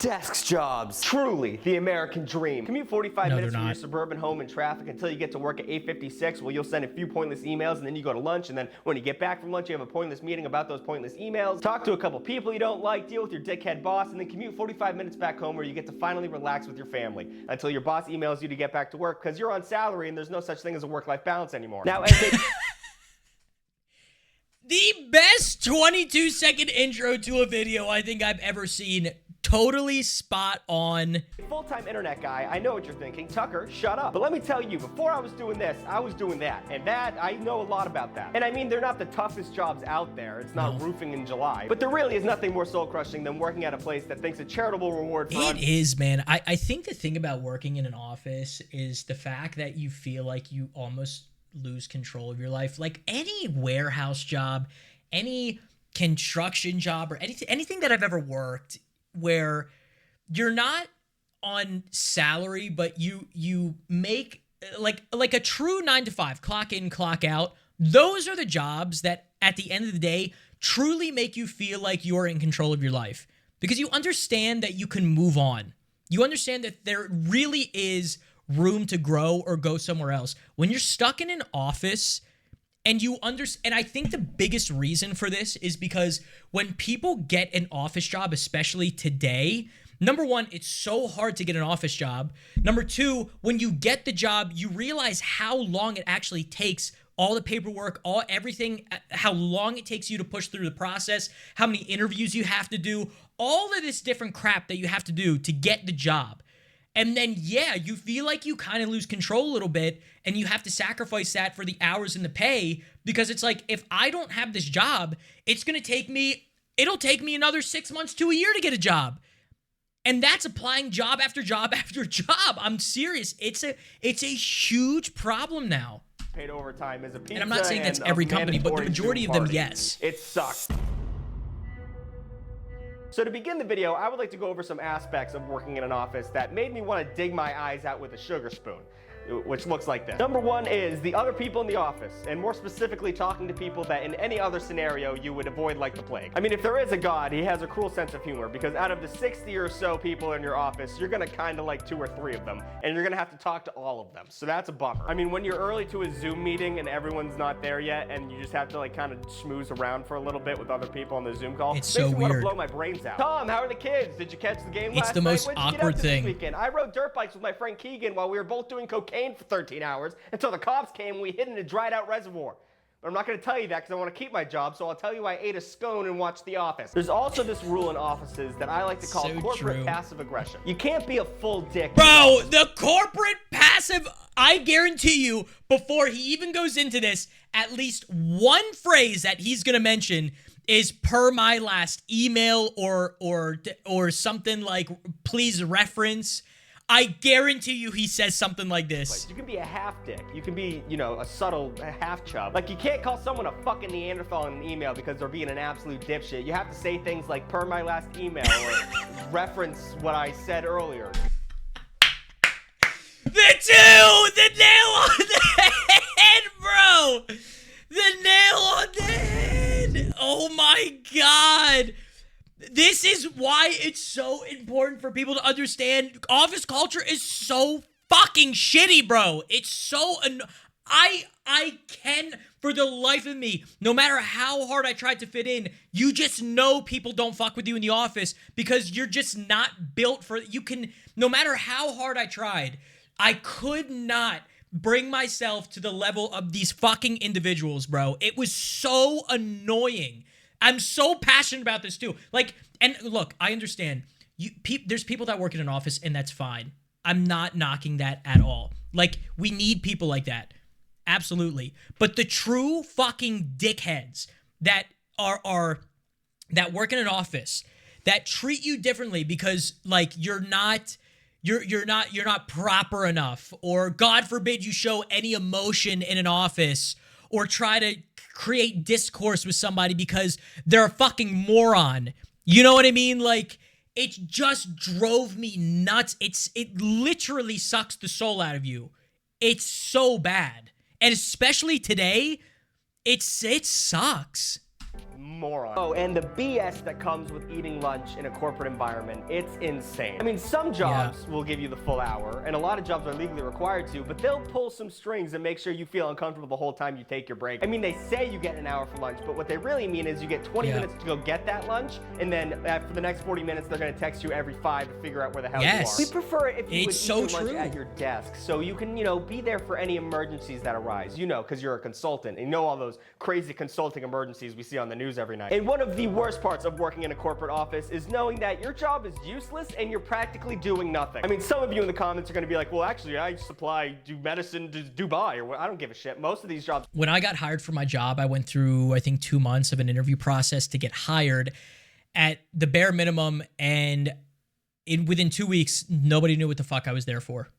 Desk jobs. Truly the American dream. Commute 45 minutes from your suburban home in traffic until you get to work at 8:56. Well, you'll send a few pointless emails and then you go to lunch, and then when you get back from lunch, you have a pointless meeting about those pointless emails. Talk to a couple people you don't like, deal with your dickhead boss, and then commute 45 minutes back home where you get to finally relax with your family until your boss emails you to get back to work because you're on salary and there's no such thing as a work-life balance anymore. Now, the best 22-second intro to a video I think I've ever seen. Totally spot on. Full-time internet guy, I know what you're thinking. Tucker, shut up. But let me tell you, before I was doing this, I was doing that. And that, I know a lot about that. And I mean, they're not the toughest jobs out there. It's not roofing in July. But there really is nothing more soul-crushing than working at a place that thinks a charitable reward for... It is, man. I think the thing about working in an office is the fact that you feel like you almost lose control of your life. Like any warehouse job, any construction job, or anything that I've ever worked where you're not on salary, but you make like a true 9-to-5, clock in, clock out. Those are the jobs that at the end of the day truly make you feel like you're in control of your life, because you understand that you can move on. You understand that there really is room to grow or go somewhere else. When you're stuck in an office and and I think the biggest reason for this is because when people get an office job, especially today, number one, it's so hard to get an office job. Number two, when you get the job, you realize how long it actually takes, all the paperwork, everything, how long it takes you to push through the process, how many interviews you have to do, all of this different crap that you have to do to get the job. And then, yeah, you feel like you kind of lose control a little bit, and you have to sacrifice that for the hours and the pay, because it's like, if I don't have this job, it'll take me another 6 months to a year to get a job. And that's applying job after job after job. I'm serious. It's a huge problem now. Paid overtime as a pizza, and I'm not saying that's every company, but the majority of them, yes. It sucks. So to begin the video, I would like to go over some aspects of working in an office that made me want to dig my eyes out with a sugar spoon, which looks like this. Number one is the other people in the office, and more specifically talking to people that in any other scenario you would avoid like the plague. I mean, if there is a God, he has a cruel sense of humor, because out of the 60 or so people in your office, you're gonna kind of like 2 or 3 of them, and you're gonna have to talk to all of them. So that's a bummer. I mean, when you're early to a Zoom meeting and everyone's not there yet, and you just have to like kind of schmooze around for a little bit with other people on the Zoom call, it's so weird. Want to blow my brains out. Tom, how are the kids? Did you catch the game last night? It's the most awkward thing. This weekend? I rode dirt bikes with my friend Keegan while we were both doing cocaine for 13 hours until the cops came and we hid in a dried out reservoir. But I'm not going to tell you that because I want to keep my job, so I'll tell you I ate a scone and watched The Office. There's also this rule in offices that I like to call corporate passive aggression. You can't be a full dick. Bro, the corporate passive, I guarantee you, before he even goes into this, at least one phrase that he's going to mention is per my last email or something like please reference. I guarantee you he says something like this. You can be a half dick. You can be, you know, a subtle half chub. Like, you can't call someone a fucking Neanderthal in an email because they're being an absolute dipshit. You have to say things like per my last email or reference what I said earlier. The nail on the head, bro. The nail on the head. Oh my God. This is why it's so important for people to understand office culture is so fucking shitty, bro. It's so I can, for the life of me, no matter how hard I tried to fit in, you just know people don't fuck with you in the office because you're just not built for, no matter how hard I tried, I could not bring myself to the level of these fucking individuals, bro. It was so annoying. I'm so passionate about this too. Like, and look, I understand. There's people that work in an office, and that's fine. I'm not knocking that at all. Like, we need people like that. Absolutely. But the true fucking dickheads that that work in an office, that treat you differently because, like, you're not proper enough, or God forbid you show any emotion in an office, or try to create discourse with somebody because they're a fucking moron. You know what I mean? Like, it just drove me nuts. It literally sucks the soul out of you. It's so bad. And especially today, it sucks. morons. Oh, and the BS that comes with eating lunch in a corporate environment, it's insane. I mean, some jobs will give you the full hour, and a lot of jobs are legally required to, but they'll pull some strings and make sure you feel uncomfortable the whole time you take your break. I mean, they say you get an hour for lunch, but what they really mean is you get 20 minutes to go get that lunch, and then for the next 40 minutes, they're gonna text you every 5 to figure out where the hell you are. We prefer it if you would eat your lunch at your desk, so you can, you know, be there for any emergencies that arise. You know, because you're a consultant, and you know all those crazy consulting emergencies we see on the news every night. And one of the worst parts of working in a corporate office is knowing that your job is useless and you're practically doing nothing. I mean, some of you in the comments are gonna be like, well, actually, I do medicine to Dubai, or I don't give a shit. Most of these jobs. When I got hired for my job, I went through, I think, 2 months of an interview process to get hired at the bare minimum, and within 2 weeks, nobody knew what the fuck I was there for.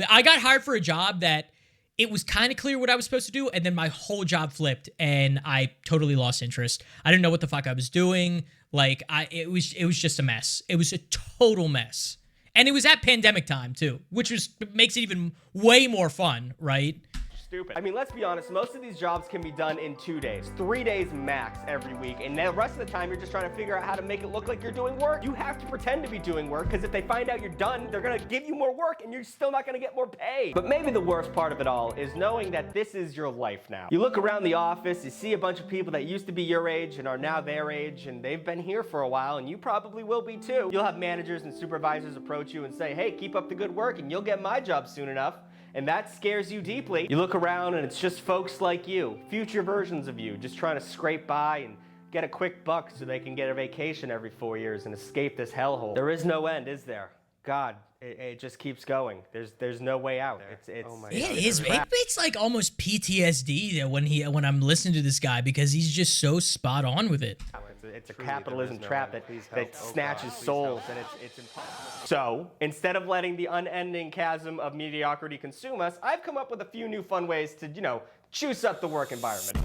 I got hired for a job that it was kind of clear what I was supposed to do, and then my whole job flipped, and I totally lost interest. I didn't know what the fuck I was doing. Like, it was just a mess. It was a total mess. And it was at pandemic time, too, which makes it even way more fun, right? Stupid. I mean, let's be honest, most of these jobs can be done in 2 days, 3 days max every week, and the rest of the time you're just trying to figure out how to make it look like you're doing work. You have to pretend to be doing work, because if they find out you're done, they're gonna give you more work and you're still not gonna get more pay. But maybe the worst part of it all is knowing that this is your life now. You look around the office, you see a bunch of people that used to be your age and are now their age, and they've been here for a while, and you probably will be too. You'll have managers and supervisors approach you and say, hey, keep up the good work and you'll get my job soon enough. And that scares you deeply. You look around and it's just folks like you, future versions of you, just trying to scrape by and get a quick buck so they can get a vacation every 4 years and escape this hellhole. There is no end, is there? God, it just keeps going. There's no way out. Oh my God. It is. It's like almost PTSD that when I'm listening to this guy, because he's just so spot on with it. It's a capitalism trap that snatches souls, and it's impossible. So, instead of letting the unending chasm of mediocrity consume us, I've come up with a few new fun ways to, you know, juice up the work environment.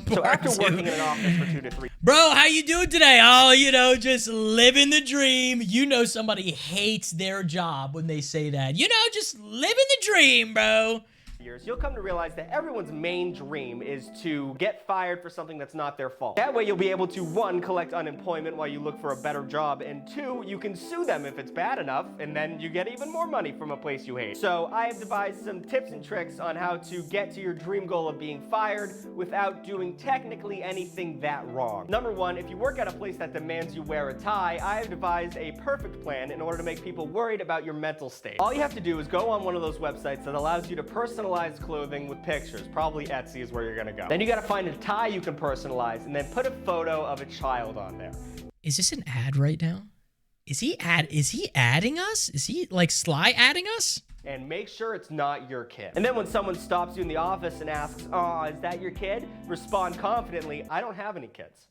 So after working in an office for 2 to 3... Bro, how you doing today? Oh, you know, just living the dream. You know somebody hates their job when they say that. You know, just living the dream, bro. You'll come to realize that everyone's main dream is to get fired for something that's not their fault. That way you'll be able to, 1, collect unemployment while you look for a better job, and 2, you can sue them if it's bad enough, and then you get even more money from a place you hate. So I have devised some tips and tricks on how to get to your dream goal of being fired without doing technically anything that wrong. Number 1, if you work at a place that demands you wear a tie, I have devised a perfect plan in order to make people worried about your mental state. All you have to do is go on one of those websites that allows you to personalize clothing with pictures. Probably Etsy is where you're gonna go. Then you gotta find a tie you can personalize, and then put a photo of a child on there. Is this an ad right now? Is he adding us? Is he like sly adding us? And make sure it's not your kid. And then when someone stops you in the office and asks, oh, is that your kid? Respond confidently, I don't have any kids.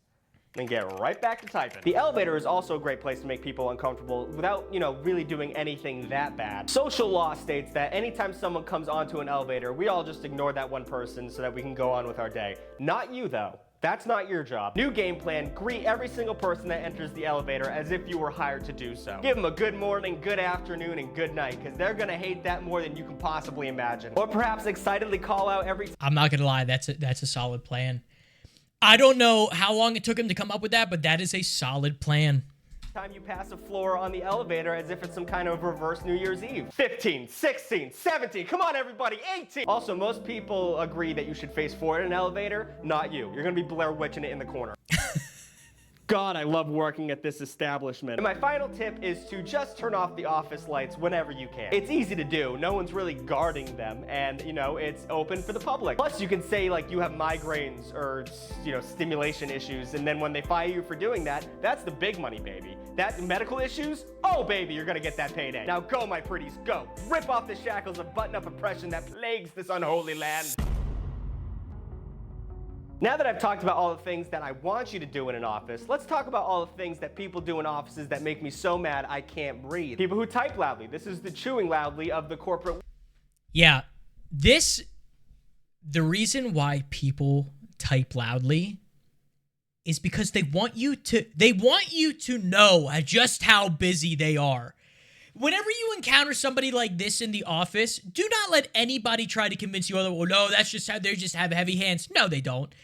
And get right back to typing. The elevator is also a great place to make people uncomfortable without, you know, really doing anything that bad. Social law states that anytime someone comes onto an elevator, we all just ignore that one person so that we can go on with our day. Not you, though. That's not your job. New game plan, greet every single person that enters the elevator as if you were hired to do so. Give them a good morning, good afternoon, and good night, because they're gonna hate that more than you can possibly imagine. Or perhaps excitedly call out every... I'm not gonna lie, that's a solid plan. I don't know how long it took him to come up with that, but that is a solid plan. Time you pass a floor on the elevator as if it's some kind of reverse New Year's Eve. 15, 16, 17, come on everybody, 18! Also, most people agree that you should face forward in an elevator, not you. You're gonna be Blair Witching it in the corner. God, I love working at this establishment. And my final tip is to just turn off the office lights whenever you can. It's easy to do. No one's really guarding them, and, you know, it's open for the public. Plus, you can say, like, you have migraines or, you know, stimulation issues, and then when they fire you for doing that, that's the big money, baby. That medical issues? Oh, baby, you're gonna get that payday. Now go, my pretties, go. Rip off the shackles of button-up oppression that plagues this unholy land. Now that I've talked about all the things that I want you to do in an office, let's talk about all the things that people do in offices that make me so mad I can't breathe. People who type loudly. This is the chewing loudly of the corporate... Yeah, the reason why people type loudly is because they want you to know just how busy they are. whenever you encounter somebody like this in the office, do not let anybody try to convince you otherwise. Well, no, that's just how they just have heavy hands. No, they don't.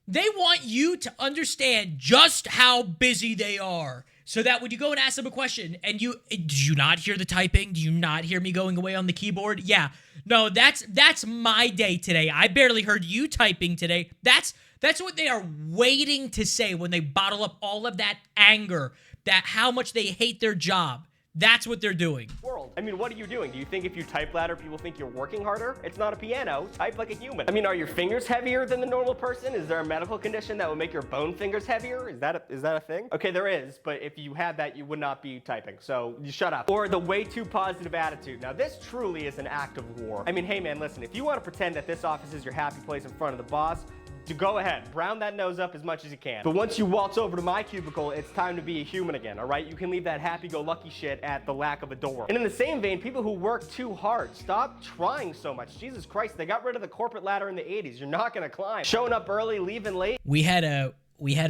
They want you to understand just how busy they are. So that when you go and ask them a question and did you not hear the typing? Do you not hear me going away on the keyboard? Yeah. No, that's my day today. I barely heard you typing today. That's what they are waiting to say when they bottle up all of that anger, that how much they hate their job. That's what they're doing. World. I mean, what are you doing? Do you think if you type louder, people think you're working harder? It's not a piano. Type like a human. I mean, are your fingers heavier than the normal person? Is there a medical condition that would make your bone fingers heavier? Is that a thing? Okay, there is, but if you had that, you would not be typing. So you shut up. Or the way too positive attitude. Now, this truly is an act of war. I mean, hey man, listen, if you want to pretend that this office is your happy place in front of the boss, to go ahead, brown that nose up as much as you can. But once you waltz over to my cubicle, it's time to be a human again, all right? You can leave that happy-go-lucky shit at the lack of a door. And in the same vein, people who work too hard, stop trying so much. Jesus Christ, they got rid of the corporate ladder in the 80s. You're not gonna climb. Showing up early, leaving late. We had a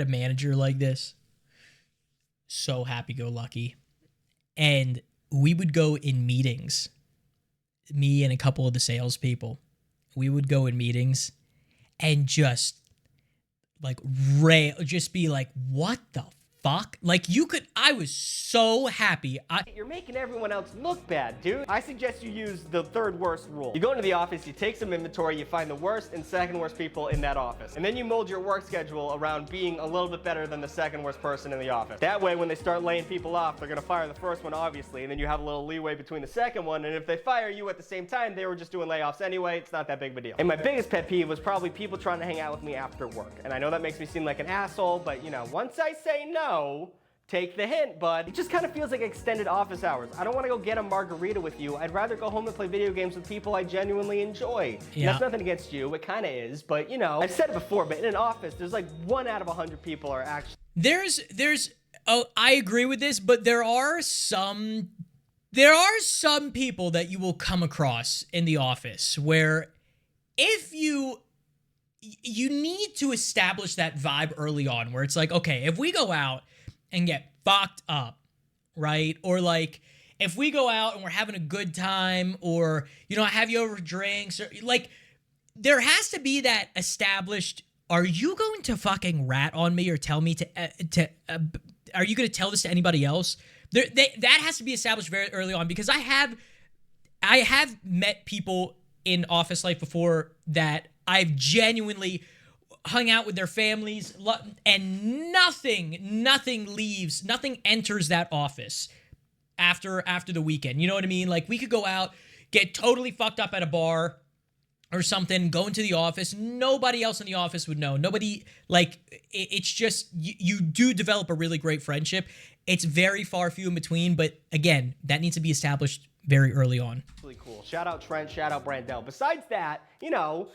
manager like this. So happy-go-lucky. And we would go in meetings. Me and a couple of the salespeople. We would go in meetings and just like just be like, what the fuck? Like I was so happy. You're making everyone else look bad, dude. I suggest you use the third worst rule. You go into the office, you take some inventory, you find the worst and second worst people in that office. And then you mold your work schedule around being a little bit better than the second worst person in the office. That way, when they start laying people off, they're gonna fire the first one, obviously, and then you have a little leeway between the second one, and if they fire you at the same time, they were just doing layoffs anyway, it's not that big of a deal. And my biggest pet peeve was probably people trying to hang out with me after work. And I know that makes me seem like an asshole, but you know, once I say no, take the hint, bud. It just kind of feels like extended office hours. I don't want to go get a margarita with you. I'd rather go home and play video games with people I genuinely enjoy. Yeah. That's nothing against you. It kind of is, but you know, I've said it before, but in an office, there's like 1 out of 100 people are actually... Oh, I agree with this, but there are some people that you will come across in the office where if you need to establish that vibe early on where it's like, okay, if we go out and get fucked up, right? Or like, if we go out and we're having a good time, or, you know, I have you over for drinks, or like, there has to be that established, are you going to fucking rat on me or tell me are you going to tell this to anybody else? That has to be established very early on, because I have met people in office life before that I've genuinely hung out with their families, and nothing enters that office after the weekend. You know what I mean? Like, we could go out, get totally fucked up at a bar or something, go into the office. Nobody else in the office would know. Nobody, like, it's just, you do develop a really great friendship. It's very far few in between, but again, that needs to be established very early on. Really cool. Shout out Trent, shout out Brandell. Besides that, you know,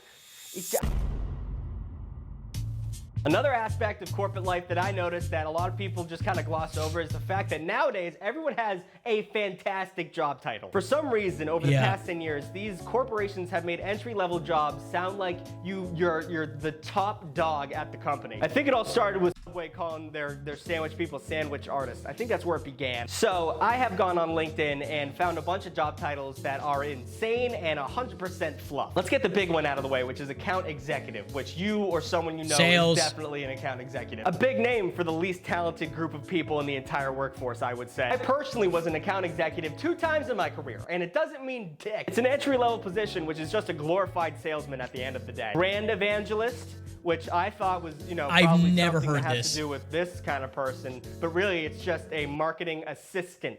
another aspect of corporate life that I noticed that a lot of people just kind of gloss over is the fact that nowadays everyone has a fantastic job title. For some reason, over the past 10 years, these corporations have made entry-level jobs sound like you're the top dog at the company. I think it all started with Subway calling their sandwich people sandwich artists. I think that's where it began. So I have gone on LinkedIn and found a bunch of job titles that are insane and 100% fluff. Let's get the big one out of the way, which is account executive, which you or someone you know Sales. is definitely an account executive. A big name for the least talented group of people in the entire workforce, I would say. I personally was an account executive 2 times in my career, and it doesn't mean dick. It's an entry-level position, which is just a glorified salesman at the end of the day. Brand evangelist, which I thought was, you know, I've never heard that has this. to do with this kind of person, but really it's just a marketing assistant.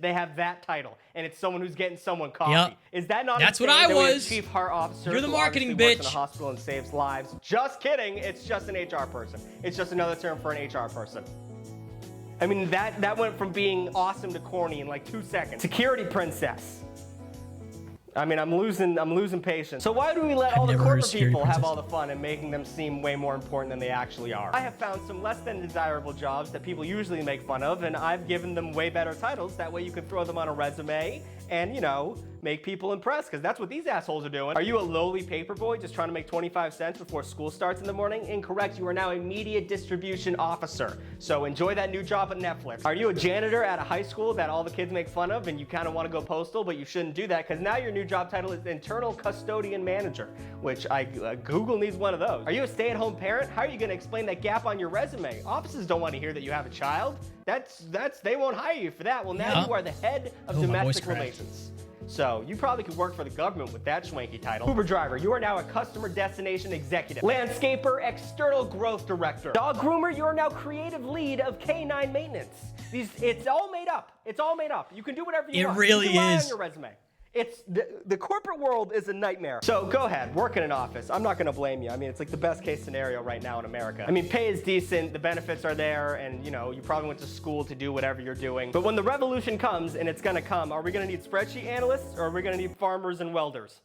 They have that title, and it's someone who's getting someone coffee. Yep. Is that not? That's what I was. Chief heart officer. You're the who marketing obviously works bitch. in a hospital and saves lives. Just kidding. It's just an HR person. It's just another term for an HR person. I mean, that went from being awesome to corny in like 2 seconds. Security princess. I mean, I'm losing patience. So why do we let all the corporate people have all the fun and making them seem way more important than they actually are? I have found some less than desirable jobs that people usually make fun of, and I've given them way better titles. That way you can throw them on a resume and, you know, make people impressed, because that's what these assholes are doing. Are you a lowly paperboy just trying to make 25 cents before school starts in the morning? Incorrect. You are now a media distribution officer. So enjoy that new job at Netflix. Are you a janitor at a high school that all the kids make fun of and you kind of want to go postal, but you shouldn't do that because now your new job title is internal custodian manager, which Google needs one of those. Are you a stay-at-home parent? How are you going to explain that gap on your resume? Offices don't want to hear that you have a child. They won't hire you for that. Well, now you are the head of domestic relations. So you probably could work for the government with that schwanky title. Uber driver, you are now a customer destination executive. Landscaper, external growth director. Dog groomer, you are now creative lead of canine maintenance. It's all made up. It's all made up. You can do whatever you want. It really you can lie is. on your resume. It's the corporate world is a nightmare. So go ahead, work in an office. I'm not gonna blame you. I mean, it's like the best case scenario right now in America. I mean, pay is decent, the benefits are there, and you probably went to school to do whatever you're doing. But when the revolution comes, and it's gonna come, are we gonna need spreadsheet analysts or are we gonna need farmers and welders?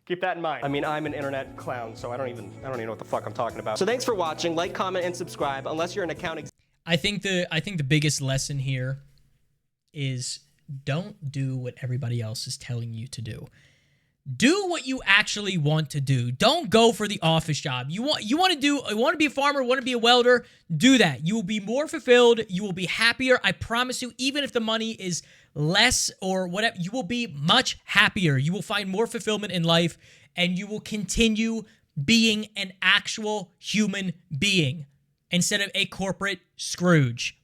Keep that in mind. I mean, I'm an internet clown, so I don't even know what the fuck I'm talking about. So thanks for watching. Like, comment, and subscribe. Unless you're an account I think the biggest lesson here is don't do what everybody else is telling you to do. Do what you actually want to do. Don't go for the office job. You want to be a farmer, want to be a welder, do that. You will be more fulfilled, you will be happier. I promise you, even if the money is less or whatever, you will be much happier. You will find more fulfillment in life and you will continue being an actual human being instead of a corporate Scrooge.